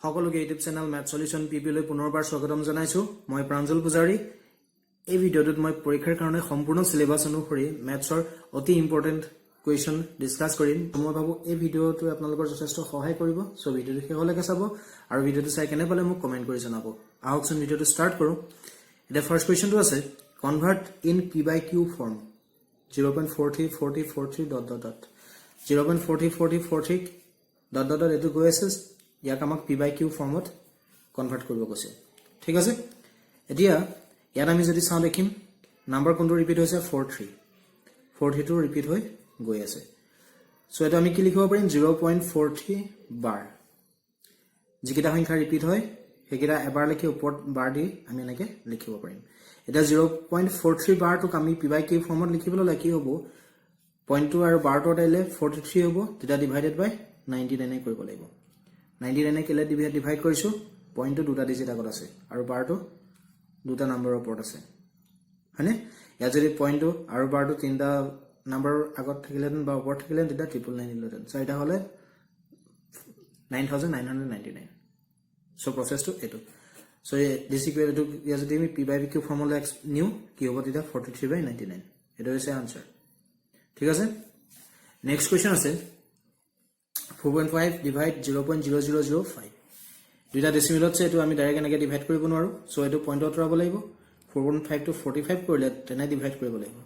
সকলোকে YouTube channel math solution পিপি লৈ পুনৰবাৰ স্বাগতম জনাইছো মই প্ৰাঞ্জল পূজাৰী এই ভিডিঅ'টোত মই পৰীক্ষাৰ কাৰণে সম্পূৰ্ণ সিলেবাস অনুসৰি ম্যাথছৰ অতি ইম্পৰ্টেন্ট কুৱেশ্যন ডিসকাস কৰিম মই ভাবো এই ভিডিঅ'টো আপোনালোকৰ যথেষ্ট সহায় কৰিব সো ভিডিঅ'টো শেষলৈকে চাব আৰু ভিডিঅ'টো চাই কেনে পালে মোক কমেন্ট কৰি জনাব আহকচোন ভিডিঅ'টো ষ্টাৰ্ট কৰো এটা ফাৰ্স্ট কুৱেশ্যনটো আছে convert in p by q form 0.404043 dot dot dot 0.404043 dot dot dot এটো গৈ আছে ইয়াক আমাক p by q ফৰ্মত কনভাৰ্ট কৰিব কৈছে ঠিক আছে এতিয়া ইয়াত আমি যদি চাও দেখিম নাম্বাৰ কোনটো ৰিপিট হৈছে 43 42 ৰিপিট হৈ গৈ আছে সো এটা আমি কি লিখিব পাৰিম 0.40 বাৰ যিকিটা সংখ্যা ৰিপিট হয় হেকিটা এবাৰ লিখি ওপৰত বাৰ দি আমি এনেকে লিখিব পাৰিম এটা 0.43 বাৰটো আমি p by q ফৰ্মত লিখিবলৈ কি হ'ব পইণ্টটো আৰু বাৰটো আইলে 43 হ'ব তেতিয়া ডিভাইডেড বাই 99 কৰিব লাগিব 99 কেলে ডিভাইড কৰিছো পইণ্টটো দুটা ডিজিট আগত আছে আৰু বাৰটো দুটা নম্বৰৰ ওপৰত আছে হয়নে ইয়া যদি পইণ্টটো আৰু বাৰটো তিনটা নম্বৰ আগত থাকিলেন বা ওপৰত থাকিলেন তেতিয়া 999 দিলেন সো এটা হলে 9999 সো প্ৰসেসটো এটো সো দিস ইকুৱেল টু ইয়া যদি আমি p by q formula new কি হ'ব তেতিয়া 43 by 99 এটো হৈছে আনসার ঠিক আছে নেক্সট কোৱেশ্চন আছে 4.5 divide 0.0005 দুটা ডেসিমেলত আছে এটো আমি ডাইৰেক্ট এনেকে ডিভাইড কৰিব নোৱাৰো সো এটো পইণ্টত ৰাব লাগিব 4.5 to 45 কৰিলে তেনে ডিভাইড কৰিব লাগিব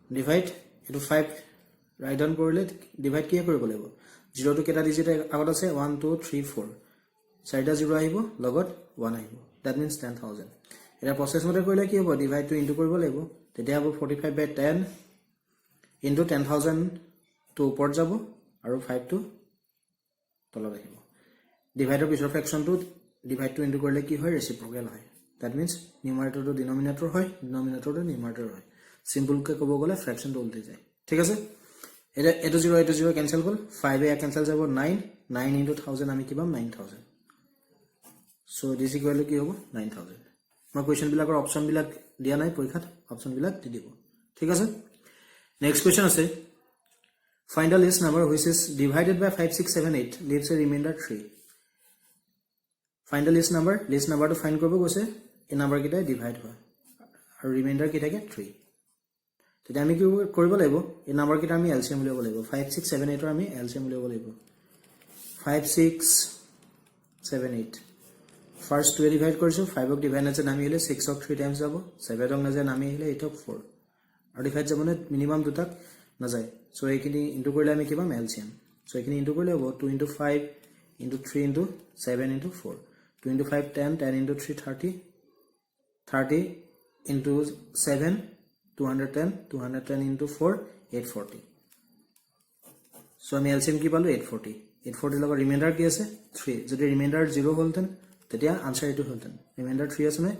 ডিভাইড এটো 5 ৰাইট ডাউন কৰিলে ডিভাইড কি কৰিব লাগিব 0 টু কেটা ডিজিট আগত আছে 1 2 3 4 চাৰিটা 0 আহিব লগত 1 আহিব দ্যাট মিন্স 10000 এটা প্ৰসেস মতে কৰিলে কি হ'ব ডিভাইড টু ইনটু কৰিব লাগিব তেতিয়া হ'ব 45 by 10 into 10000 to ওপৰত যাব আৰু 5 to তলত আহিব ডিভাইডৰ পিছৰ ফ্ৰেকশনটো ডিভাইড টু ইনটু কৰিলে কি হয় ৰেচিপ্ৰকেল হয় দ্যাট মিন্স নিউমাৰেটৰ টু ডিনোমিনেটৰ হয় ডিনোমিনেটৰ টু নিউমাৰেটৰ হয় সিম্পল কে ক'ব গলে ফ্ৰেকশনটো উল্টি যায় ঠিক আছে এটা এটো 0 ক্যান্সেল গল 5 এ ক্যান্সেল যাব 9 9 into 1000 আমি কি পাম 9000 সো দিস ইকুৱেল কি হ'ব 9000 মই কোৱেশ্চন বিলাকৰ অপচন বিলাক দিয়া নাই পৰীক্ষাত অপচন বিলাক দি দিব ঠিক আছে নেক্সট কোৱেশ্চন আছে find a list number which is divided by 5 6 7 8 leaves a remainder 3 find a list number to find কৰিব গৈছে এই নাম্বাৰ কিটা ডিভাইড হয় আৰু ৰিমাইন্ডাৰ কি থাকে 3 তেতিয়া আমি কি কৰিব লাগিব এই নাম্বাৰ কিটা আমি এলসিএম উলিয়াব লাগিব 5 6 7 8 ৰ আমি এলসিএম উলিয়াব লাগিব 5 6 7 8 ফাৰ্স্ট 2 ডিভাইড কৰিছো 5 ক ডিভাইড আছে নামি হলে 6 ক 3 টাইমস যাব 7 ক নাজে নামি হলে 8 ক 4 আৰু ডিভাইড যাবনে মিনিমাম দুটাক না যায় সো এইখিনি ইনটু কৰিলে আমি কি পাম এলসিএম সো এইখিনি ইনটু কৰিলে হ'ব 2 into 5 into 3 into 7 into 4 2 into 5 10 10 into 3 30 30 into 7 210 210 into 4 840 so আমি এলসিএম কি পালো 840 840 লগত ৰিমাইন্ডাৰ কি আছে 3 যদি ৰিমাইন্ডাৰ 0 হলতেন তেতিয়া আনসাৰ এটো হলতেন ৰিমাইন্ডাৰ 3 আছে নে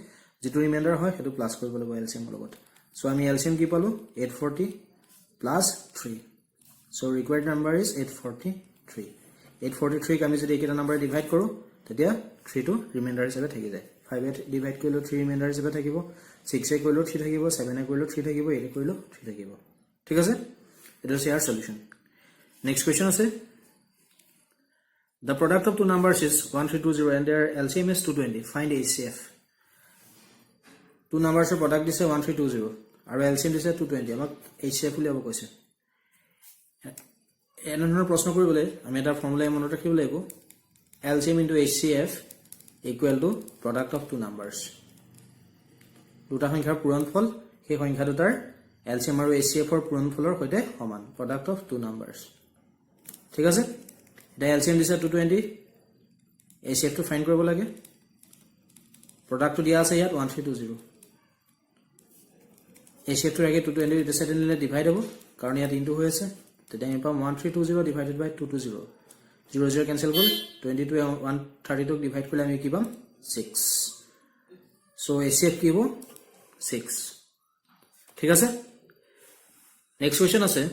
যেটো ৰিমাইন্ডাৰ হয় হেতু প্লাস কৰিব লাগিব এলসিএম লগত সো আমি এলসিএম কি পালো 840 plus 3 so required number is 843 843 ক আমি যদি এটা নাম্বাৰ ডিভাইড কৰো তেতিয়া 3 টো ৰিমাইন্ডাৰ হিচাপে থাকি যায় 5 এ ডিভাইড কৰিলে 3 ৰিমাইন্ডাৰ হিচাপে থাকিব 6 এ কৰিলে 3 থাকিব 7 এ কৰিলে 3 থাকিব 8 এ কৰিলে 3 থাকিব ঠিক আছে এটা আছে ইয়াৰ সলিউশন নেক্সট কোৱেশ্চন আছে the product of two numbers is 1320 and their LCM is 220 find HCF two numbers of product is 1320 আৰু LCM দিছে 220 আমাক HCF উলিয়াব কৈছে এনেধৰণৰ প্ৰশ্ন কৰিবলৈ আমি এটা ফৰ্মুলা মনত ৰাখিব লাগিব LCM into HCF equal to product of two numbers দুটা সংখ্যাৰ পূৰণফল সেই সংখ্যা দুটাৰ LCM আৰু HCF ৰ পূৰণফলৰ সৈতে সমান product of two numbers ঠিক আছে এটা LCM দিছে 220 HCF টো ফাইন্ড কৰিব লাগে প্ৰডাক্টটো দিয়া আছে ইয়াত 1320 HCF টো আগে 220 এটা সেট নিলে ডিভাইড হ'ব কাৰণ ইয়াত ইনটু হৈ আছে তেতিয়া আমি পাম 1320 ডিভাইডেড বাই 220 0 0 ক্যান্সেল গল 22 132 ক ডিভাইড কৰিলে আমি কি পাম 6 সো HCF কি হ'ব 6 ঠিক আছে নেক্সট কোৱেশ্চন আছে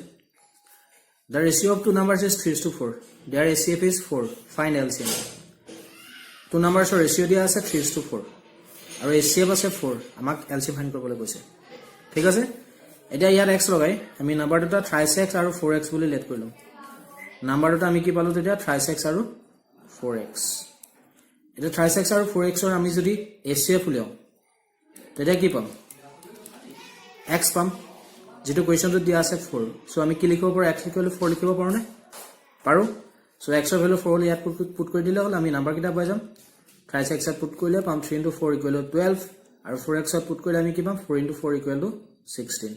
the ratio of two numbers is 3:4 their HCF is 4 find LCM two numbers or ratio দিয়া আছে 3:4 আৰু HCF আছে 4 আমাক LCM ফাইন্ড কৰিবলৈ কৈছে ঠিক আছে এতিয়া ইয়াত x লগাই আমি নাম্বাৰ দুটা 3x আৰু 4x বুলি লেট কৰিলো নাম্বাৰ দুটা আমি কি পালো তেতিয়া 3x আৰু 4x এটা 3x আৰু 4x ৰ আমি যদি HCF উলিয়াও তেতিয়া কি পাম x পাম যেটো কোৱেশ্চনটো দিয়া আছে 4 সো আমি কি লিখিব পাৰো x ইকুৱেল 4 লিখিব পাৰো নে পাৰো সো x ৰ ভ্যালু 4 ইয়াত পুট কৰি দিলে হল আমি নাম্বাৰ কিটা পাই যাম 3x ত পুট কৰিলে পাম 3 * 4 = 12 আৰু 4x ত পুট কৰিলে আমি কি পাম 4 * 4 = 16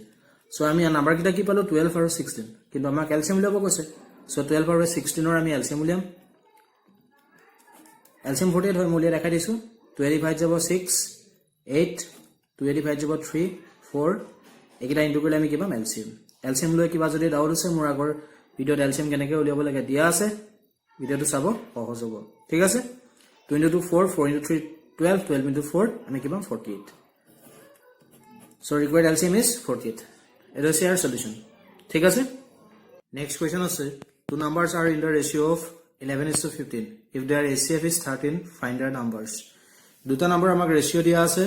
সো আমি নাম্বাৰ কিটা কি পালো 12 আৰু 16 কিন্তু আমাক এলচিএম উলিয়াব কৈছে সো 12 আৰু 16 ৰ আমি এলচিএম উলিয়াম এলচিএম 48 হয় মই দেখাই দিছো 2 ডিভাইড যাব 6 8 2 ডিভাইড যাব 3 4 একিটা ইনটু কৰিলে আমি কি পাম এলচিএম লৈ কিবা যদি ডাউট আছে মোৰ আগৰ ভিডিওত এলচিএম কেনেকৈ উলিয়াব লাগে দিয়া আছে ভিডিওটো চাব সহজ হ'ব ঠিক আছে 2 * 2 4 4 * 3 12 12 * 4 আমি কি পাম 48 so required LCM is 48 it is our solution ঠিক আছে next question আছে two numbers are in the ratio of 11:15 if their HCF is 13 find their numbers দুটা নাম্বার আমাক রেশিও দিয়া আছে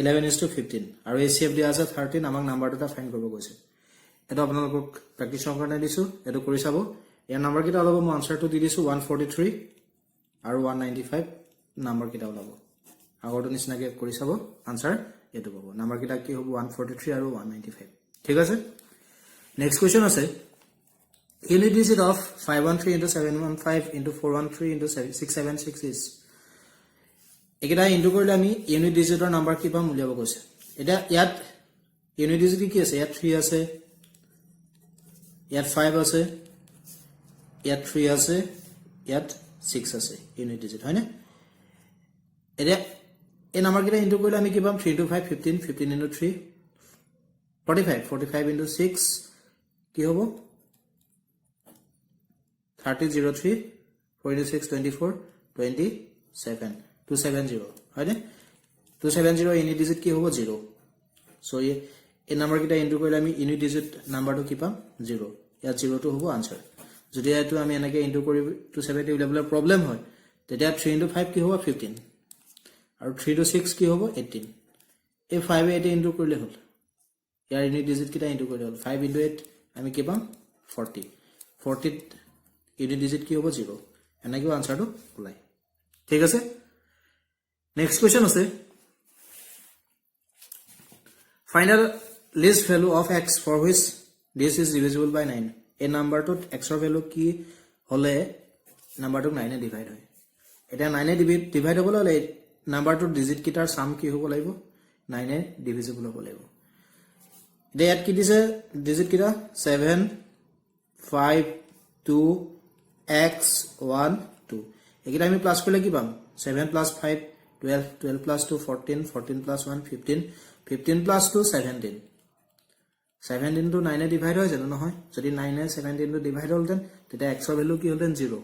11:15 আৰু HCF দিয়া আছে 13 আমাক নাম্বাৰ দুটা ফাইন্ড কৰিব কৈছে এটা আপোনালোকক প্ৰেক্টিছৰ কাৰণে দিছো এটো কৰি চাব ইয়াৰ নাম্বাৰ কিটা ওলাব মই আনসাৰটো দি দিছো 143 আৰু 195 নাম্বাৰ কিটা ওলাব আগৰটো নিচিনাকে কৰি চাব আনসাৰ এটো পাব নাম্বাৰ কিটা কি হ'ব 143 আৰু 195 ঠিক আছে নেক্সট কোৱেশ্চন আছে unit digit of 513 into 715 into 413 into 676 is একেটা ইনটু কৰিলে আমি ইউনিট ডিজিটৰ নাম্বাৰ কি পাম উলিয়াব কৈছে এটা ইয়াত ইউনিট ডিজিট কি আছে ইয়াত 3 আছে ইয়াত 5 আছে ইয়াত 3 আছে ইয়াত 6 আছে ইউনিট ডিজিট হয় না এটা এই নাম্বাৰ কিটা ইনটু কৰিলে আমি কি পাম 3 * 5 15 15 into 3 45 45 into 6 কি হ'ব 30 03 46 24 27 270 হয় নে 270 ইউনিট ডিজিট কি হ'ব 0 সো এই নাম্বাৰ কিটা ইনটু কৰিলে আমি ইউনিট ডিজিট নাম্বাৰটো কি পাম 0 ইয়াত 0 টো হ'ব আনসাৰ যদি এটো আমি এনেকে ইনটু কৰি 270 উলিয়াবলৈ প্ৰবলেম হয় তেতিয়া 3 * 5 কি হ'ব 15 আৰু 3 * 6 কি হ'ব 18 এই 5 8 ইনটু কৰিলে হ'ল ইয়াৰ ইউনিট ডিজিট কিটা ইনটু কৰিলে হ'ল 5 * 8 আমি কি পাম 40 40 ইউনিট ডিজিট কি হ'ব 0 এনেকৈ আনসাৰটো ওলাই ঠিক আছে নেক্সট কোৱেশ্চন আছে find the least value of x for which this is divisible by 9 এই নাম্বাৰটোত x ৰ ভ্যালু কি হলে নাম্বাৰটো 9 এ ডিভাইড হয় এটা 9 এ ডিভাইড হ'ব হলে নাম্বাৰটোৰ ডিজিট কিটাৰ সাম কি হ'ব লাগিব 9 এ ডিভিজিবল হ'ব লাগিব ইয়াত কি দিছে ডিজিট কিটা 7 5 2 x 1 2 একিটা আমি প্লাস কৰিলে কি পাম 7 + 5 12 12 + 2 14 14 + 1 15 15 + 2 17 17 to 9 এ ডিভাইড হয় জানো নহয় যদি 9 এ 17 to ডিভাইড হলতেন তেতিয়া x ৰ ভ্যালু কি হলতেন 0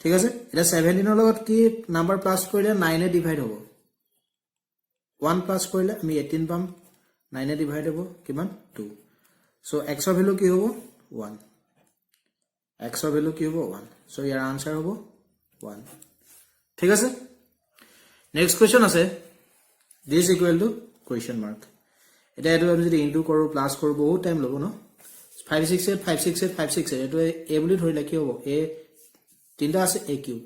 ঠিক আছে এটা 17 ৰ লগত কি নাম্বাৰ প্লাস কৰিলে 9 এ ডিভাইড হ'ব 1 প্লাস কৰিলে আমি 18 পাম 9 এ ডিভাইড হ'ব কিমান 2 সো x ৰ ভ্যালু কি হ'ব 1 x ৰ ভ্যালু কি হ'ব 1 সো ইয়াৰ আনসাৰ হ'ব 1 ঠিক আছে নেক্সট কোৱেশ্চন আছে this equal to question mark এটা এটো আমি যদি ইনটু কৰো প্লাস কৰো বহুত টাইম লব ন 568 568 568 এটো a বুলি ধৰিলে কি হ'ব a তিনটা আছে a কিউব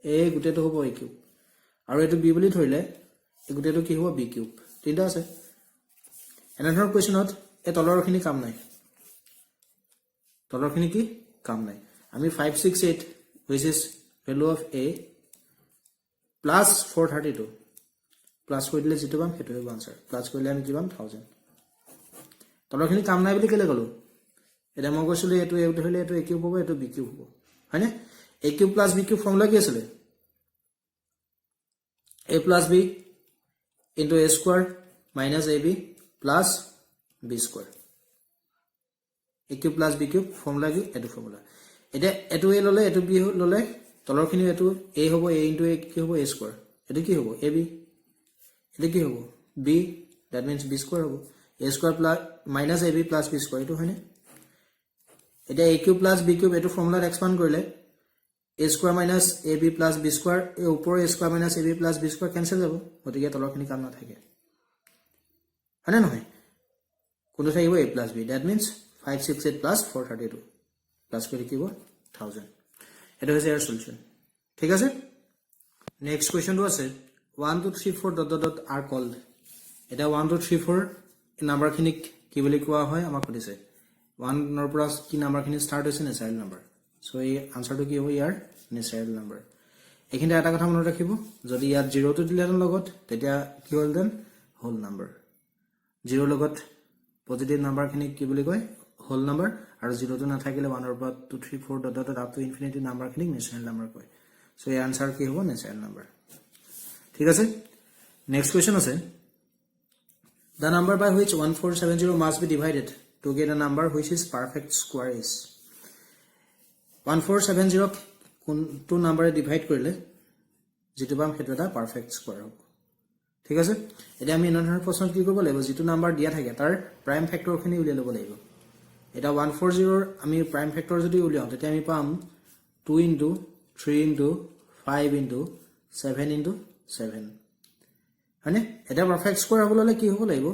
a গুটেটো হ'ব a কিউব আৰু এটো b বুলি ধৰিলে এই গুটেটো কি হ'ব b কিউব তিনটা আছে এনে ধৰণৰ কোৱেশ্চনত এই তলৰখিনি কাম নাই তলৰখিনি কি কাম নাই আমি 568 which is value of a plus 432 plus কৰি দিলে যেটো পাম হেটো হ'ব আনসাৰ প্লাস কৰিলে আমি কি পাম 1000 তলৰখিনি কাম নাই বুলি কেলে গলো এটা মই কৈছিলো এটো এটো হলে এটো a কিউব হ'ব এটো b কিউব হ'ব হয়নে a cube plus b cube formula কি আছিল a plus b into a square minus ab plus b square a cube plus b cube formula কি এটো ফৰ্মুলা এটা এটো a ললে এটো b ললে তলৰখিনি এটো a হ'ব a into a কি হ'ব a square এটো কি হ'ব ab এটো কি হ'ব b that means b square হ'ব a square plus minus ab plus b square এটো হয়নে এটা a cube plus b cube এটো ফৰ্মুলাত এক্সপান্ড কৰিলে a square minus ab plus b square এই ওপৰ a square minus ab plus b square cancel যাব গতিকে তলৰখিনি কাম নাথাকে হয়নে নহয় কোনটো থাকিব a plus b that means 568 plus 432 plus কৰি কিব 1000 এটা হৈছে ইয়াৰ সলিউশন ঠিক আছে নেক্সট কুৱেশ্যনটো আছে 1 2 3 4 dot dot dot R cold এটা 1 2 3 4 এই নাম্বাৰখিনিক কি বুলি কোৱা হয় আমাক সুধিছে 1 ৰ পৰা কি নাম্বাৰখিনি ষ্টাৰ্ট হৈছে নেচাৰেল নাম্বাৰ সো এই আনসাৰটো কি হ'ব ইয়াৰ নেচাৰেল নাম্বাৰ এইখিনিতে এটা কথা মনত ৰাখিব যদি ইয়াত 0 টো দিলেন লগত তেতিয়া কি হ'লতেন হোল নাম্বাৰ 0 লগত পজিটিভ নাম্বাৰখিনি কি বুলি কয় হোল নাম্বাৰ আৰু 0 টো নাথাকিলে 1 ৰ পৰা 2 3 4 dot dot up to infinity নাম্বাৰখিনিক নেচাৰেল নাম্বাৰ কয় সো এই আনসাৰ কি হ'ব নেচাৰেল নাম্বাৰ ঠিক আছে নেক্সট কোৱেশ্চন আছে the number by which 1470 must be divided to get a number which is perfect square is 1470 কোনটো নাম্বাৰে ডিভাইড কৰিলে যেটো পাম হেতু এটা পাৰফেক্ট স্কয়াৰ হ'ব ঠিক আছে এটা আমি এনধৰণৰ প্ৰশ্ন কি কৰিব লাগিব যেটো নাম্বাৰ দিয়া থাকে তাৰ প্ৰাইম ফেক্টৰখিনি উলিয়াই ল'ব লাগিব এটা 140 ৰ আমি প্ৰাইম ফেক্টৰ যদি উলিয়াও তেতিয়া আমি পাম 2 into 3 into 5 into 7 into 7 হয়নে এটা পারফেক্ট স্কয়াৰ হ'বলৈ কি হ'ব লাগিব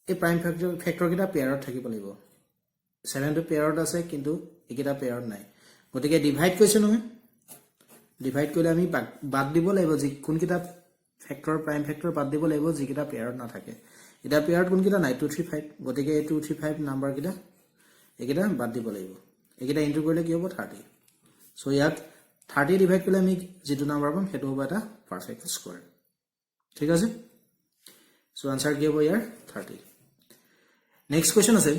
এই প্ৰাইম ফেক্টৰ কিটা পেয়াৰত থাকিব লাগিব 7 টো পেয়াৰত আছে কিন্তু একিটা পেয়াৰত নাই গতিকে ডিভাইড কৈছে নহয় ডিভাইড কৰিলে আমি বাদ দিব লাগিব যে কোন কিটা ফেক্টৰ প্ৰাইম ফেক্টৰ বাদ দিব লাগিব যি কিটা পেয়াৰত না থাকে এটা পেয়াৰত কোন কিটা নাই 235 গতিকে 235 নাম্বাৰ কিটা একিটা বাদ দিব লাগিব একিটা ইনটু কৰিলে কি হ'ব 30 সো ইয়াত 30 ডিভাইড কৰিলে আমি যেটো নাম্বাৰ পাম হেতু হ'ব এটা পাৰফেক্ট স্কয়াৰ ঠিক আছে সো আনসাৰ কি হ'ব ইয়াৰ 30 নেক্সট কোৱেশ্চন আছে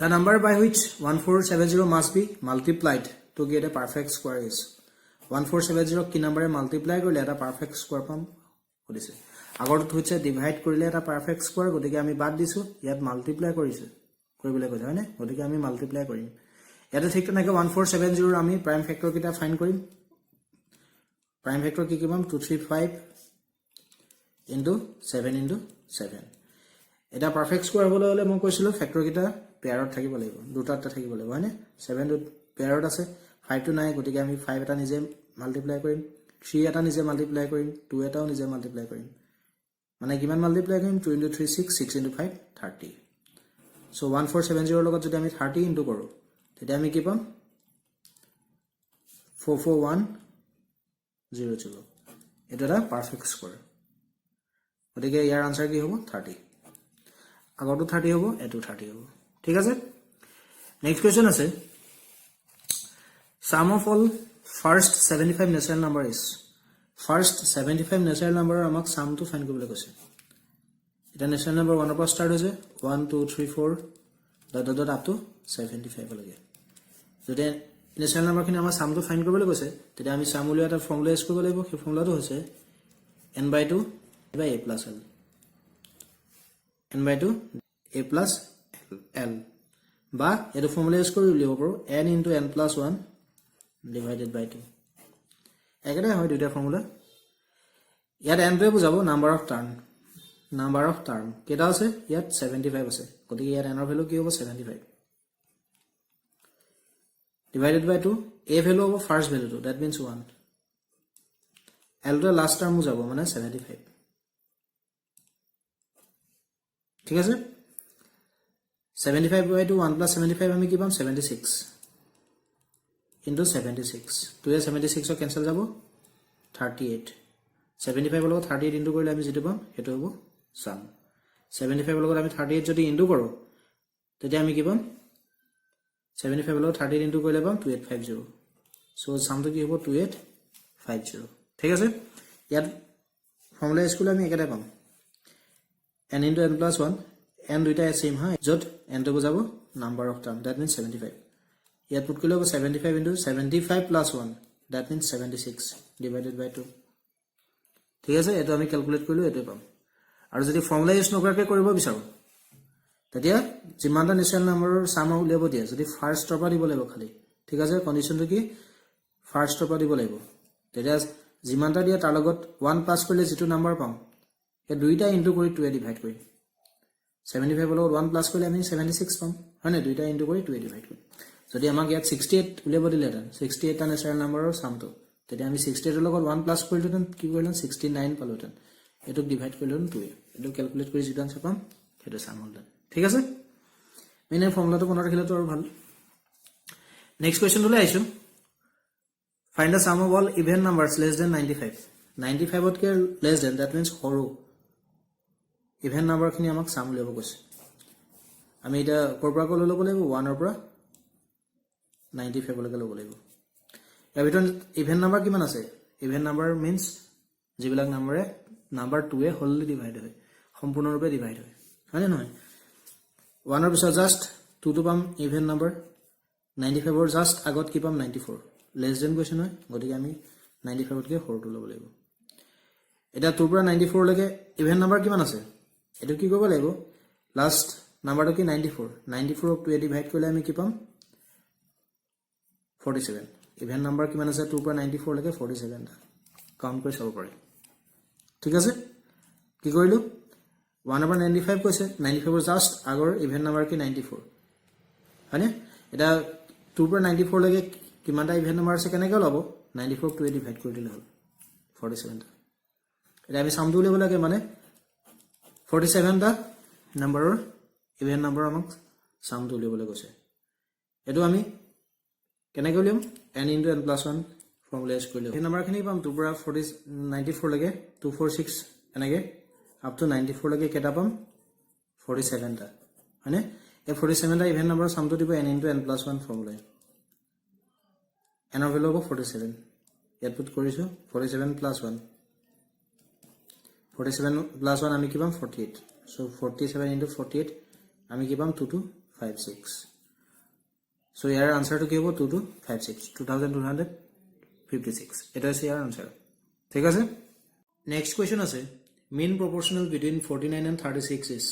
the number by which 1470 must be multiplied to get a perfect square is 1470 কি নম্বৰে মাল্টিপ্লাই কৰিলে এটা পাৰফেক্ট স্কয়াৰ পাম কৰিছে আগৰটো হৈছে ডিভাইড কৰিলে এটা পাৰফেক্ট স্কয়াৰ গতিকে আমি বাদ দিছো ইয়াত মাল্টিপ্লাই কৰিছে কৰিবলৈ কৈছে হয়নে গতিকে আমি মাল্টিপ্লাই কৰিম ইয়াতে ঠিক তেনেকৈ 1470 ৰ আমি প্ৰাইম ফেক্টৰ কিটা ফাইন্ড কৰিম প্ৰাইম ফেক্টৰ কি কিমান 235 into 7 into 7 এটা পাৰফেক্ট স্কয়াৰ হ'বলৈ হলে মই কৈছিলো ফেক্টৰ কিটা পেয়াৰত থাকিব লাগিব দুটাটা থাকিব লাগিব হয়নে 7 টো পেয়াৰত আছে 5 টো নাই গতিকে আমি 5 এটা নিজে মাল্টিপ্লাই কৰিম 3 এটা নিজে মাল্টিপ্লাই কৰিম 2 এটাও নিজে মাল্টিপ্লাই কৰিম মানে কিমান মাল্টিপ্লাই কৰিম 2 into 3 6 6 into 5 30 সো 1470 ৰ লগত যদি আমি 30 ইনটু কৰো তেতিয়া আমি কি পাম 44100 এটা এটা পাৰফেক্ট স্কয়াৰ গতিকে ইয়াৰ আনসাৰ কি হ'ব 30 আগৰটো 30 হ'ব এটো 30 হ'ব ঠিক আছে নেক্সট কোৱেশ্চন আছে sum of all first 75 natural number is first 75 natural number আমাক sum to find কৰিবলৈ কৈছে এটা natural number 1 ৰ পৰা start হৈছে 1 2 3 4 dot dot up to 75 লৈকে যদি natural number খিনি আমাৰ sum to find কৰিবলৈ কৈছে তেতিয়া আমি sum উলিওৱা এটা ফৰ্মুলা ইউজ কৰিব লাগিব সেই ফৰ্মুলাটো হৈছে n/2 by a plus l n/2 a plus l বা এটো ফর্মুলা ইউজ কৰি উলিয়াব পাৰো n into n plus 1 divided by 2 একেটাই হয় দুটা ফর্মুলা ইয়াত n টোৱে বুজাব নাম্বাৰ অফ টাৰ্ম কেটা আছে ইয়াত 75 আছে গতিকে ইয়াত n ৰ ভ্যালু কি হ'ব 75 divided by 2 a ভ্যালু হ'ব ফার্স্ট ভ্যালুটো that means 1 l টো লাস্ট টার্ম যাব মানে 75 ঠিক আছে 75 by 2 1 plus 75 আমি কি পাম 76 into 76 2 এ 76 ক্যান্সেল যাব 38 75 ৰ লগত 38 ইনটু কৰিলে আমি যেটো পাম হেতু হ'ব sum 75 ৰ লগত আমি 38 যদি ইনটু কৰো তেতিয়া আমি কি পাম 75 ৰ লগত 38 ইনটু কৰিলে পাম 2850 সো সামটো কি হ'ব 2850 ঠিক আছে ইয়াত ফৰ্মুলা স্কুল আমি একেটা পাম n into n plus 1 n দুইটা সেম হয় যত n টো বুজাব number of term that means 75 ইয়াত পুট কৰিলে হ'ব 75 into 75 plus 1 that means 76 divided by 2 ঠিক আছে এটো আমি ক্যালকুলেট কৰিলো এটো পাম আৰু যদি ফৰ্মুলা ইউজ নকৰাকৈ কৰিব বিচাৰো তেতিয়া যিমানটা নেচাৰেল নাম্বাৰৰ সাম উলিয়াব দিয়া যদি ফাৰ্স্ট টৰ পৰা দিব লাগিব খালি ঠিক আছে কন্ডিশনটো কি ফাৰ্স্ট টৰ পৰা দিব লাগিব তেতিয়া যিমানটা দিয়া তাৰ লগত 1 প্লাস কৰিলে যেটো নাম্বাৰ পাম এই দুইটা ইনটু কৰি 2 এ ডিভাইড কৰি 75 ৰ লগত 1 প্লাস কৰিলে আমি 76 পাম হয় না দুইটা ইনটু কৰি 2 এ ডিভাইড কৰি যদি আমাক ইয়াত 68 উলিয়াব দিলেতেন 68 টা নেচাৰেল নাম্বাৰৰ সামটো তেতিয়া আমি 68 ৰ লগত 1 প্লাস কৰিলেতেন কি কৰিলেন 69 পালোতেন এটো ডিভাইড কৰিলেন 2 এ এটো ক্যালকুলেট কৰি যেটো আনসাৰ পাম হেতু সাম হলতেন ঠিক আছে মেনে ফৰ্মুলাটো মনত ৰাখিলে তো আৰু ভাল নেক্সট কোৱেশ্চন লৈ আইছো Find the sum of all even numbers less than 95. 95 to K less than, that means সৰু even number খিনি আমাক sum উলিয়াব কৈছে আমি এটা কৰ পৰা ক'লৈ ল'ব লাগিব 1 ৰ পৰা 95 লৈকে ল'ব লাগিব ইয়াৰ ভিতৰত even number কিমান আছে even number means যিবিলাক নম্বৰে number 2 এ wholly divide হয় সম্পূৰ্ণৰূপে divide হয় হয়নে নহয় 1 ৰ পিছত just 2 টো পাম even number 95 ৰ just আগত কি পাম 94 less than question হয় গতিকে আমি 95 তকে সৰুটো ল'ব লাগিব এটা 2 পৰা 94 লৈকে even number কিমান আছে এটো কি কৰিব লাগিব লাষ্ট নাম্বাৰটো কি 94 94 ক 2 এ ডিভাইড কৰিলে আমি কি পাম 47 even number কিমান আছে 2 পৰা 94 লৈকে 47 টা কাউন্ট কৰি চাব পাৰি ঠিক আছে কি কৰিলো 1 over 95 কৈছে 95 ৰ জাস্ট আগৰ even number কি 94 হয়নে এটা 2 পৰা 94 লৈকে কিমানটা even number আছে কেনেকৈ ল'ব 94 ক 2 এ ডিভাইড কৰি দিলে হ'ল 47 টা এটা আমি সামটো উলিয়াব লাগে মানে 47 টা নম্বৰৰ even number আমাক সামটো উলিয়াবলৈ কৈছে এটো আমি কেনেকৈ উলিয়াম n * n + 1 ফৰ্মুলা ইউজ কৰিলে এই নম্বৰখিনি পাম 2 পৰা 94 লৈকে 246 এনেকে up to 94 লৈকে কেটা পাম 47 টা হয়নে এই 47 টা even number সামটো দিব n * n + 1 ফৰ্মুলা n ৰ ভ্যালু হ'ব 47 ইয়াত পুট কৰিছো 47 + 1 47 + 1 আমি কি পাম 48 so 47 * 48 আমি কি পাম 2256 so ইয়াৰ আনসাৰটো কি হ'ব 2256 2256 এটা আছে ইয়াৰ আনসাৰ ঠিক আছে নেক্সট কোৱেশ্চন আছে mean proportional between 49 and 36 is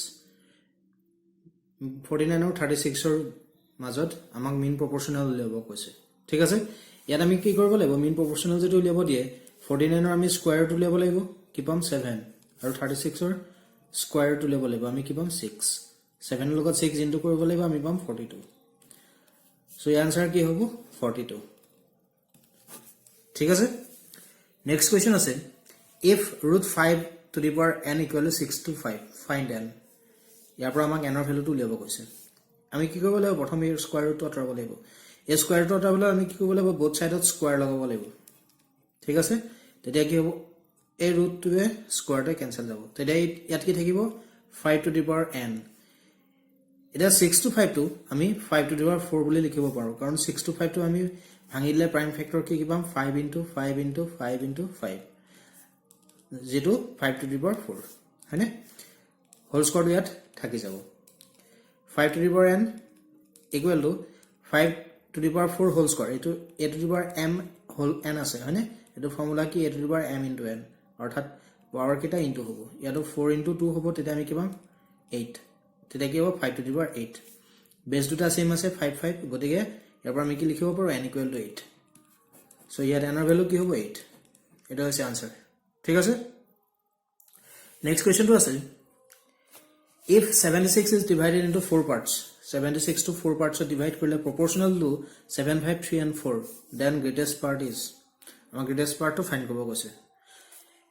49 আৰু 36 ৰ মাজত আমাক mean proportional উলিয়াব কৈছে ঠিক আছে ইয়াত আমি কি কৰিব লাগিব mean proportional যেটো উলিয়াব দিয়ে 49 ৰ আমি স্কয়াৰ ৰুট উলিয়াব লাগিব কি পাম 7 আৰু 36 ৰ স্কয়াৰ ৰুট উলিয়াব লাগিব আমি কি পাম 6 7 ৰ লগত 6 ইনটু কৰিব লাগিব আমি পাম 42 so ইয়াৰ আনসাৰ কি হ'ব 42 ঠিক আছে নেক্সট কোৱেশ্চন আছে if root 5 to the power n equal to 6 to 5 find n ইয়াৰ পৰা আমাক n ৰ ভ্যালুটো উলিয়াব কৈছে আমি কি কৰিব লাগিব প্ৰথমে এই স্কয়াৰ ৰুটটো আঁতৰাব লাগিব এই স্কয়াৰ ৰুটটো আঁতৰাবলৈ আমি কি কৰিব লাগিব both side ত স্কয়াৰ লগাব লাগিব ঠিক আছে তেতিয়া কি হ'ব এই ৰুটটোৱে স্কয়াৰটো কেনসেল যাব তেতিয়া ইয়াত কি থাকিব 5 to the power n এটা 6 to 5 টো আমি 5 to the power 4 বুলি লিখিব পাৰো কাৰণ 6 to 5 টো আমি ভাঙি দিলে প্ৰাইম ফেক্টৰ কি পাম 5 into 5 into 5 into 5 যেটো 5 to the power 4 হয়নে হোল স্কয়াৰটো ইয়াত থাকি যাব 5 to the power n equal to 5 to the power 4 whole square এটো a to the power m whole n আছে হয়নে এটো ফৰ্মুলা কি a to the power m into n অৰ্থাৎ পাৱাৰ কিটা ইনটু হ'ব ইয়াটো 4 into 2 হ'ব তেতিয়া আমি কি পাম 8 তেতিয়া কি হ'ব 5 to the power 8 বেস দুটা সেম আছে 5 5 গতিকে ইয়াৰ পৰা আমি কি লিখিব পাৰো n equal to 8 সো ইয়াত n ৰ ভ্যালু কি হ'ব 8 এটা হৈছে আনসাৰ ঠিক আছে নেক্সট কোৱেশ্চনটো আছে if 76 is divided into 4 parts 76 to 4 parts divide কৰিলে proportional to 7 5 3 and 4 then greatest part is আমাৰ greatest part to find কৰিব কৈছে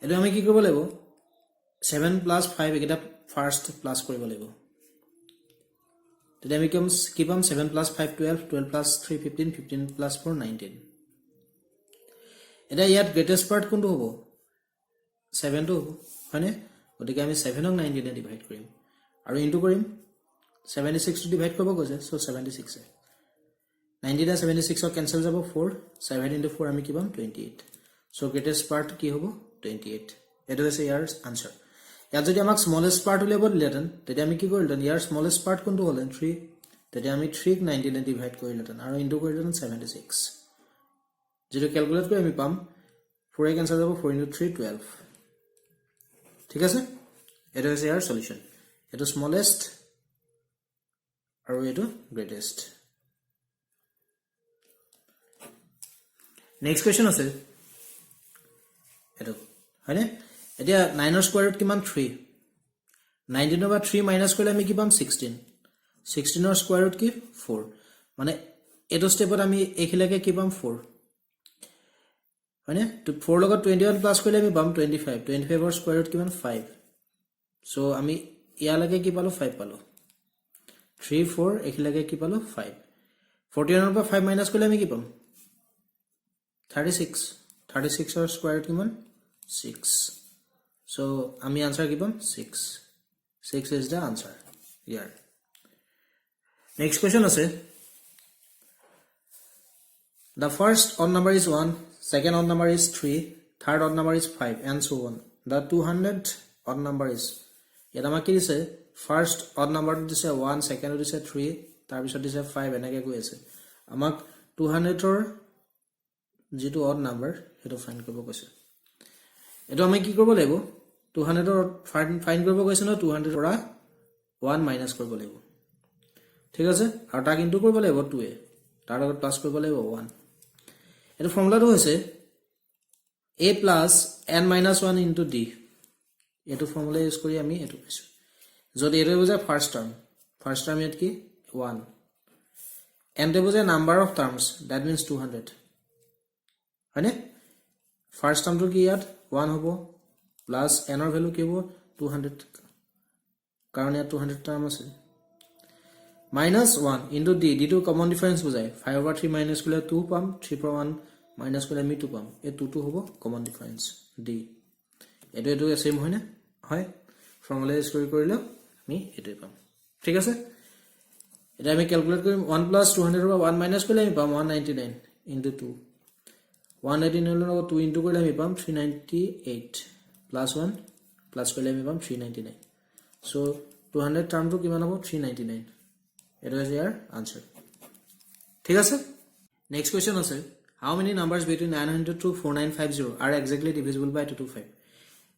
এটো আমি কি কৰিব লাগিব 7 plus 5 এটা ফাৰ্স্ট প্লাস কৰিব লাগিব তেতিয়া আমি কি পাম 7 plus 5 12 12 plus 3 15 15 plus 4 19 এটা ইয়াত greatest part কোনটো হ'ব 7 টো হ'ব হয়নে গতিকে আমি 7 ক 19 এ ডিভাইড কৰিম আৰু ইনটু কৰিম 76 টো ডিভাইড কৰিব কৈছে সো 76 19 and 76 ক কেনসেল যাব 4 7 into 4 আমি কি পাম 28 সো greatest part কি হ'ব 28 এটো হৈছে ইয়াৰ আনসাৰ ইয়াত যদি আমাক স্মলেষ্ট পাৰ্ট উলিয়াব দিলেতেন তেতিয়া আমি কি কৰিলতেন ইয়াৰ স্মলেষ্ট পাৰ্ট কোনটো হলেন 3 তেতিয়া আমি 3 ক 19 এ ডিভাইড কৰিলতেন আৰু ইনটু কৰিলতেন 76 যেটো ক্যালকুলেট কৰি আমি পাম 4 এ কেনসেল যাব 4 into 3 12 ঠিক আছে এটা হৈছে ইয়াৰ সলিউশন এটো স্মলেষ্ট আৰু এটো গ্ৰেটেষ্ট নেক্সট কোৱেশ্চন আছে এটো হয়নে এতিয়া 9 ৰ স্কয়াৰ ৰুট কিমান 3 19 ৰ পৰা 3 মাইনাস কৰিলে আমি কি পাম 16 16 ৰ স্কয়াৰ ৰুট কি 4 মানে এটো স্টেপত আমি এখিলাকে কি পাম 4 হয়নে তো 4 লগত 21 প্লাস কৰিলে আমি পাম 25 25 ৰ স্কয়াৰ ৰুট কিমান 5 সো আমি ইয়ালৈকে কি পালো 5 পালো 3 4 এখিলাকে কি পালো 5 41 ৰ পৰা 5 মাইনাস কৰিলে আমি কি পাম 36 36 or square root kiman 6 so ami answer ki pam 6 is the answer here next question ase the first odd number is 1 second odd number is 3 third odd number is 5 and so on the 200th odd number is yata ma ki dise first odd number dise 1 second dise 3 tar bisot dise 5 enake goi ase amak 200 or যেটো odd number হেটো find কৰিব কৈছে এটো আমি কি কৰিব লাগিব 200 ৰ ফাইন্ড কৰিব কৈছে ন 200 পৰা 1 মাইনাস কৰিব লাগিব ঠিক আছে আৰু তাক ইনটু কৰিব লাগিব 2 এ তাৰ লগত প্লাস কৰিব লাগিব 1 এটো ফৰ্মুলাটো হৈছে a plus n minus 1 into d এটো ফৰ্মুলা ইউজ কৰি আমি এটো পাইছো যদি এটো বুজা ফার্স্ট টার্ম এত কি 1 n তে বুজা number of terms that means 200 হয়নে ফার্স্ট টার্ম তো কি ইয়াত 1 হ'ব প্লাস n ৰ ভ্যালু কি হ'ব 200 কাৰণ ইয়াত 200 টার্ম আছে minus 1 into d d to common difference বুজায় 5 over 3 minus কৰিলে 2 পাম 3 পৰা 1 minus কৰিলে আমি 2 পাম এই 2 হ'ব common difference d এটো সেম হয় না হয় ফর্মুলা ইউজ কৰিলে আমি এটোই পাম ঠিক আছে এটা আমি ক্যালকুলেট কৰিম 1 plus 200 পৰা 1 minus কৰিলে আমি পাম 199 into 2 189 লগত 2 into কৰিলে আমি পাম 398 plus 1 plus কৰিলে আমি পাম 399 so 200 টার্ম তো কিমান হ'ব 399 এটা is your answer ঠিক আছে next question আছে how many numbers between 900 to 4950 are exactly divisible by 225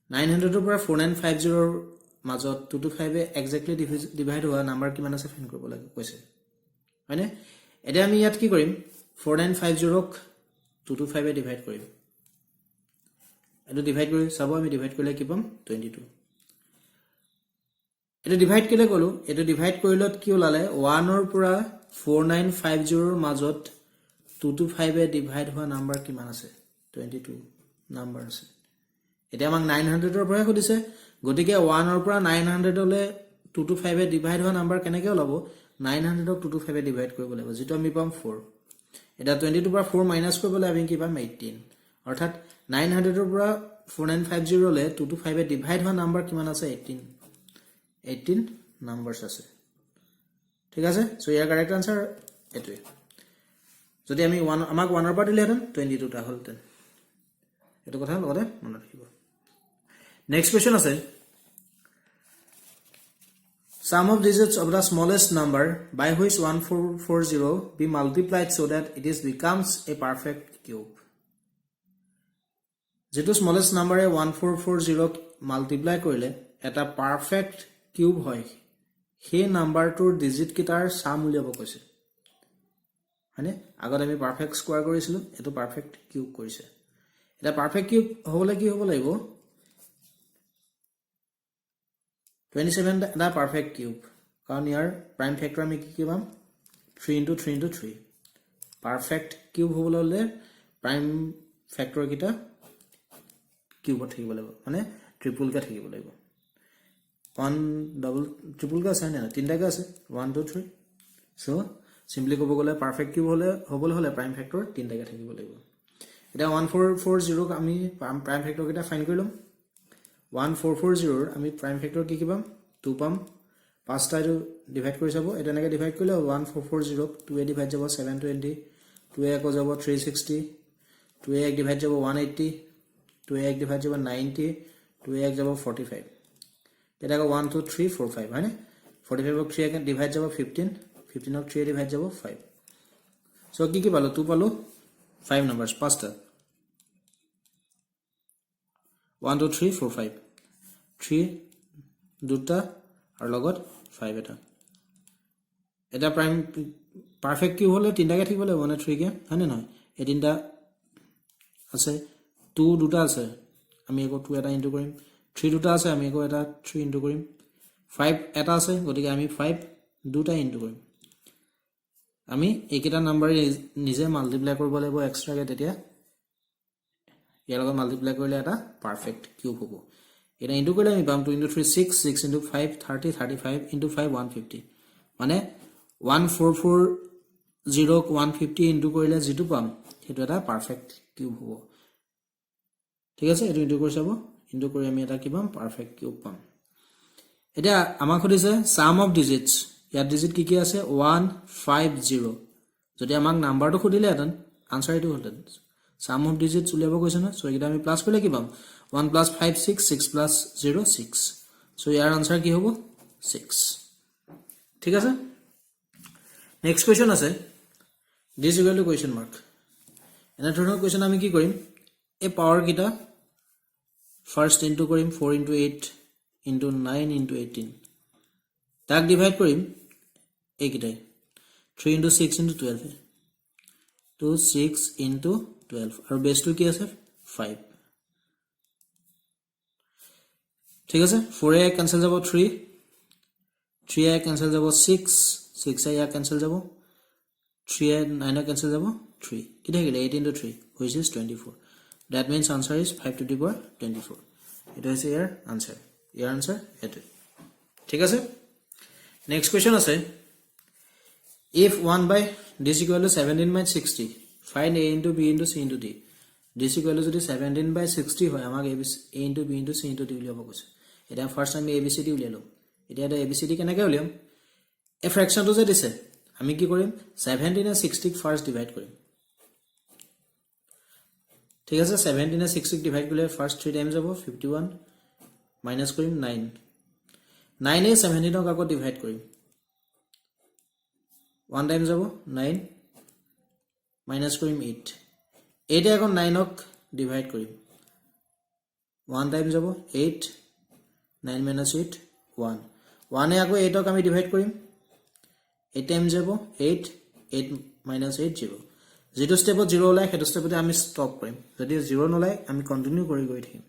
900 ৰ পৰা 4950 ৰ মাজত 225 এ exactly divide হোৱা নাম্বাৰ কিমান আছে ফাইন্ড কৰিব লাগে কৈছে মানে এটা আমি ইয়াত কি কৰিম 4950 ক 225 এ ডিভাইড কৰিম এটো ডিভাইড কৰি সব আমি ডিভাইড কৰিলে কি পাম 22 এটো ডিভাইড কিলে কলো এটো ডিভাইড কৰিলত কি ওলালে 1 ৰ পৰা 4950 ৰ মাজত 225 এ ডিভাইড হোৱা নাম্বাৰ কিমান আছে 22 নাম্বাৰ আছে এটা আমাক 900 ৰ পৰা খুদিছে গটিকে 1 ৰ পৰা 900 হলে 225 এ ডিভাইড হোৱা নাম্বাৰ কেনেকে ওলাব 900 ক 225 এ ডিভাইড কৰিব লাগিব যেটো আমি পাম 4 এটা 22 পৰা 4 মাইনাস কৰিবলৈ আমি কি পাম 18 অৰ্থাৎ 900 ৰ পৰা 4950 হলে 225 এ ডিভাইড হোৱা নাম্বাৰ কিমান আছে 18 নাম্বাৰস আছে ঠিক আছে সো ইয়াৰ কাৰেক্ট আনসাৰ এটোই যদি আমি 1 আমাক 1 ৰ পৰা দিলে হেতেন 22 টা হলতেন এটো কথা লগতে মনত ৰাখিব নেক্সট কোৱেশ্চন আছে sum of digits of the smallest number by which 1440 be multiplied so that it is becomes a perfect cube যেটো smallest number 1440 মাল্টিপ্লাই কৰিলে এটা পাৰফেক্ট কিউব হয় সেই নাম্বাৰটোৰ ডিজিট কিটাৰ সাম উলিয়াব কৈছে মানে আগত আমি পাৰফেক্ট স্কয়াৰ কৰিছিল এটো পাৰফেক্ট কিউব কৰিছে এটা পারফেক্ট কিউব হবলে কি হ'ব লাগিব 27 এটা পারফেক্ট কিউব কাৰণ ইয়াৰ প্ৰাইম ফ্যাক্টৰ আমি কি পাম 3 into 3 into 3 পাৰফেক্ট কিউব হবলে হলে প্ৰাইম ফ্যাক্টৰ কিটা কিউব থাকিব লাগিব মানে ট্রিপল কা থাকিব লাগিব 1 ডাবল ট্রিপল কা আছে না তিনটা কা আছে 1 2 3 সো সিম্পলি কব গলে পারফেক্ট কিউব হলে প্ৰাইম ফ্যাক্টৰ তিনটা কা থাকিব লাগিব এটা 1440 আমি প্ৰাইম ফ্যাক্টৰ কিটা ফাইন্ড কৰিলম 1440 আমি প্ৰাইম ফ্যাক্টৰ কি পাম 2 পাম পাঁচটা ডিভাইড কৰি যাব এটা এনেকে ডিভাইড কৰিলে 1440 2 এ ডিভাইড যাব 720 2 এ আকৌ যাব 360 2 এ ডিভাইড যাব 180 2 এ ডিভাইড যাব 90 2 এ যাব 45 এটা আকৌ 1 2 3 4 5 হয়নে 45 ক 3 এ ডিভাইড যাব 15 15 ক 3 এ ডিভাইড যাব 5 সো কি পালো 2 পালো 5 নাম্বাৰস পাঁচটা 1 2 3 4 5 3 দুটা আৰু লগত 5 এটা প্ৰাইম পারফেক্ট কিউব হলে তিনটাকে থাকিব লাগিব মানে 3 কে হয়নে নহয় এই তিনটা আছে 2 দুটা আছে আমি আকৌ 2 এটা ইনটু কৰিম 3 দুটা আছে আমি আকৌ এটা 3 ইনটু কৰিম 5 এটা আছে গতিকে আমি 5 দুটা ইনটু কৰিম আমি এইকেইটা নাম্বাৰ নিজে মাল্টিপ্লাই কৰিব লাগিব এক্সট্ৰাকে তেতিয়া ইয়াৰ লগত মাল্টিপ্লাই কৰিলে এটা পাৰফেক্ট কিউব হ'ব এটা ইনটু কৰিলে আমি পাম 2 into 3 6 6 into 5 30 35 into 5 150 মানে 1440 ক 150 ইনটু কৰিলে যেটো পাম সেইটো এটা পাৰফেক্ট কিউব হ'ব ঠিক আছে এটো ইনটু কৰি চাব ইনটু কৰি আমি এটা কি পাম পাৰফেক্ট কিউব পাম এটা আমাক খুদিছে সাম অফ ডিজিটস ইয়াত ডিজিট কি আছে 150 যদি আমাক নাম্বাৰটো খুদিলে হেতেন আনসাৰ এটো হলতেন সাম অফ ডিজিটস উলিয়াব কৈছে না সো এটা আমি প্লাস কৰিলে কি পাম 1 plus 5 6 6 plus 0 6 সো ইয়াৰ আনসাৰ কি হ'ব 6 ঠিক আছে নেক্সট কোৱেশ্চন আছে this equal to question mark এনা ধৰণৰ কোৱেশ্চন আমি কি কৰিম এই পাৱাৰ কিটা ফাৰ্স্ট ইনটু কৰিম 4 into 8 into 9 into 18 তাক ডিভাইড কৰিম এই কিটাই 3 into 6 into 12 to 6 into 12 আৰু বেসটো কি আছে 5 ঠিক আছে 4 এ ক্যান্সেল যাব 3 3 এ ক্যান্সেল যাব 6 6 এ ক্যান্সেল যাব 3 এ 9 এ ক্যান্সেল যাব 3 কি থাকিলে 8 into 3 which is 24 that means answer is 5 to the power 24 it is your answer এটো ঠিক আছে নেক্সট কোৱেশ্চন আছে if 1 by d is equal to 17 by 60 find a into b into c into d d is equal to যদি 17 by 60 হয় আমাক a into b into c into d উলিয়াব কৈছে এটা ফার্স্ট আমি abcd উলিয়ালো এটা এটা abcd কেনেকৈ উলিয়াম এই ফ্ৰেকশনটো যে দিছে আমি কি কৰিম 17 এ 60 ক ফাৰ্স্ট ডিভাইড কৰিম ঠিক আছে 17 এ 60 ক ডিভাইড কৰিলে ফাৰ্স্ট 3 টাইমস যাব 51 মাইনাস কৰিম 9 9 এ 17 ক আকৌ ডিভাইড কৰিম 1 টাইম যাব 9 মাইনাস কৰিম 8 8 এ আকৌ 9 ক ডিভাইড কৰিম 1 টাইম যাব 8 9 minus 8 1 1 এ আকৌ 8 ক আমি ডিভাইড কৰিম 8 টাইম যাব 8 8 minus 8 0 যেটো স্টেপত 0 ওলাই হেটো স্টেপতে আমি স্টপ কৰিম যদি 0 নলাই আমি কন্টিনিউ কৰি গৈ থাকিম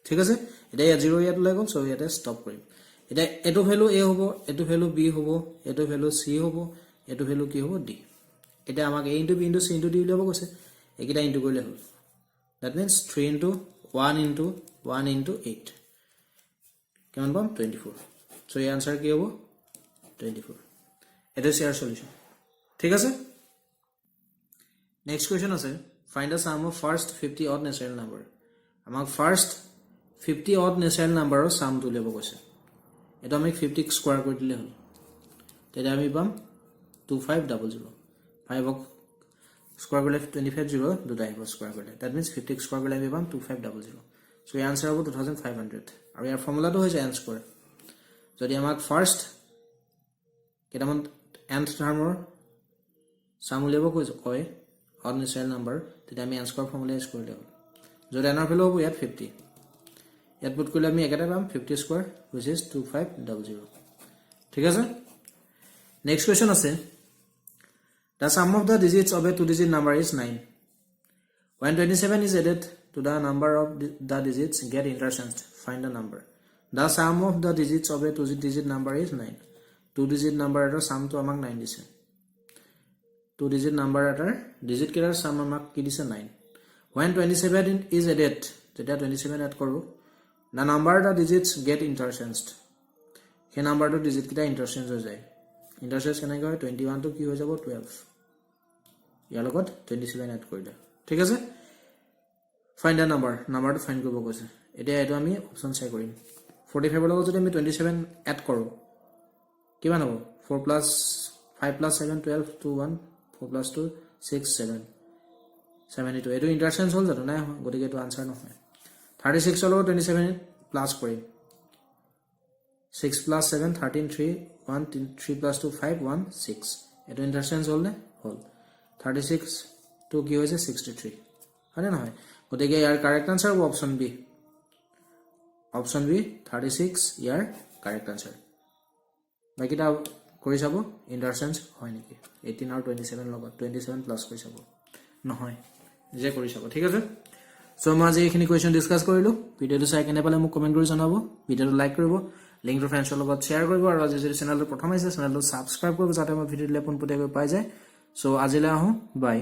ঠিক আছে এটা 0 ইয়াত ওলাই গল সো ইয়াতে স্টপ কৰিম এটা এটো ভ্যালু a হ'ব এটো ভ্যালু b হ'ব এটো ভ্যালু c হ'ব এটো ভ্যালু কি হ'ব d এটা আমাক a into b into c into d উলিয়াব কৈছে একিটা ইনটু কৰিলে হ'ল that means 3 into 1 into 1 into 8 কেমন পাম 24 সো এই আনসার কি হ'ব 24 এটা ইয়াৰ সলিউশন ঠিক আছে নেক্সট কোৱেশ্চন আছে find da sum of first 50 odd natural number আমাক ফার্স্ট 50 odd natural number ৰ সাম উলিয়াব কৈছে এটা আমি 50 ক স্কয়াৰ কৰি দিলে হ'ল তেতিয়া আমি পাম 2500 5 ক স্কয়াৰ কৰিলে 25 0 দুটা আহিব স্কয়াৰ কৰিলে that means 50 ক স্কয়াৰ কৰিলে আমি পাম 2500 সো এই আনসাৰ হ'ব 2500 আৰু ইয়াৰ ফৰ্মুলাটো হৈছে n স্কয়াৰ যদি আমাক ফাৰ্স্ট কেটামান nth টাৰ্মৰ সাম উলিয়াব কয় odd natural number তেতিয়া আমি n স্কয়াৰ ফৰ্মুলা ইউজ কৰিলে হ'ল যদি n ৰ ভ্যালু হ'ব ইয়াত 50 ইয়াত পুট কৰিলে আমি একেটা পাম 50 স্কয়াৰ which is 2500 ঠিক আছে নেক্সট কোৱেশ্চন আছে the sum of the digits of a two digit number is 9 when 27 is added to the number of the digits get interchanged find the number the sum of the digits of a two digit number is 9 two digit number এটাৰ sum to আমাক 9 দিছে two digit number এটাৰ digit কেটাৰ sum আমাক কি দিছে 9 when 27 is added যেতিয়া 27 add কৰো the number the digits get interchanged সেই নাম্বাৰটো digit কিটা interchange হৈ যায় interchange কেনেকৈ হয় 21 to কি হৈ যাব 12 ইয়াৰ লগত 27 add কৰিলে ঠিক আছে find the numberটো find কৰিব কৈছে এতিয়া এটো আমি অপচন চাই কৰিম 45 ৰ লগত যদি আমি 27 add কৰো কিমান হ'ব 4 plus 5 plus 7 12 to 1 4 plus 2 6 7 72 এটো ইন্টারচেঞ্জ হল জানো নাই গতিকে এটো আনসার নহয় 36 ৰ লগত 27 প্লাস কৰিম 6 plus 7 13 3 1 3 plus 2 5 1 6 এটো ইন্টারচেঞ্জ হল নে হল 36 to কি হৈছে 63 হয়নে নহয় গতিকে ইয়াৰ কাৰেক্ট আনসাৰ হ'ব অপশন বি 36 ইয়াৰ কাৰেক্ট আনসাৰ বাকিটা কৰি চাব ইন্টাৰচেঞ্জ হয় নেকি 18 আৰু 27 লগত 27 প্লাস কৰি চাব নহয় যে কৰি চাব ঠিক আছে সো মই আজি এইখিনি কোৱেশ্চন ডিসকাস কৰিলো ভিডিওটো চাই কেনে পালে মোক কমেন্ট কৰি জনাব ভিডিওটো লাইক কৰিব লিংকটো ফ্ৰেণ্ডছৰ লগত শ্বেয়াৰ কৰিব আৰু আজি যদি চেনেলটো প্ৰথম আহিছে চেনেলটো সাবস্ক্ৰাইব কৰিব যাতে মই ভিডিও দিলে পোনপটীয়াকৈ পাই যায় সো আজিলৈ আহো বাই